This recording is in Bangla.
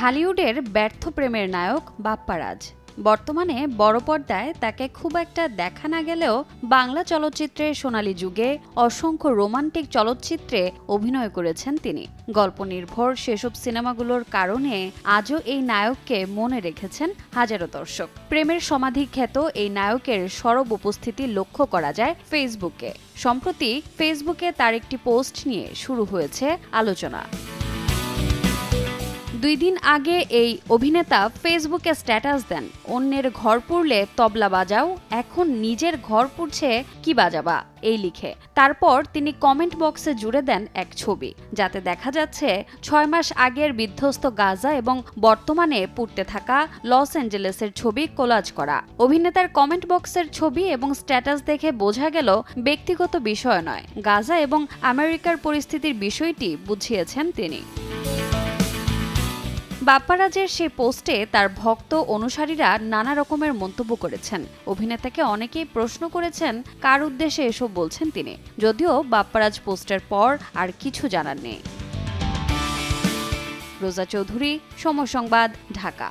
ঢালিউডের ব্যর্থ প্রেমের নায়ক বাপ্পারাজ বর্তমানে বড় পর্দায় তাকে খুব একটা দেখা না গেলেও বাংলা চলচ্চিত্রের সোনালী যুগে অসংখ্য রোমান্টিক চলচ্চিত্রে অভিনয় করেছেন তিনি। গল্প নির্ভর সেসব সিনেমাগুলোর কারণে আজও এই নায়ককে মনে রেখেছেন হাজারো দর্শক। প্রেমের সমাধি খ্যাত এই নায়কের সরব উপস্থিতি লক্ষ্য করা যায় ফেসবুকে। সম্প্রতি ফেসবুকে তার একটি পোস্ট নিয়ে শুরু হয়েছে আলোচনা। 2 দিন আগে এই অভিনেতা ফেসবুকে স্ট্যাটাস দেন, অন্যের ঘর পুড়লে তবলা বাজাও, এখন নিজের ঘর পুড়ছে কি বাজাবা, এই লিখে। তারপর তিনি কমেন্ট বক্সে জুড়ে দেন এক ছবি, যাতে দেখা যাচ্ছে 6 মাস আগের বিধ্বস্ত গাজা এবং বর্তমানে পুড়তে থাকা লস অ্যাঞ্জেলেসের ছবি কোলাজ করা। অভিনেতার কমেন্ট বক্সের ছবি এবং স্ট্যাটাস দেখে বোঝা গেল ব্যক্তিগত বিষয় নয়, গাজা এবং আমেরিকার পরিস্থিতির বিষয়টি বুঝিয়েছেন তিনি। বাপ্পারাজের সেই পোস্টে তার ভক্ত অনুসারীরা নানা রকমের মন্তব্য করেছেন। অভিনেতাকে অনেকেই প্রশ্ন করেছেন কার উদ্দেশ্যে এসব বলছেন তিনি, যদিও বাপ্পারাজ পোস্টের পর আর কিছু জানার নেই। রোজা চৌধুরী, সময় সংবাদ, ঢাকা।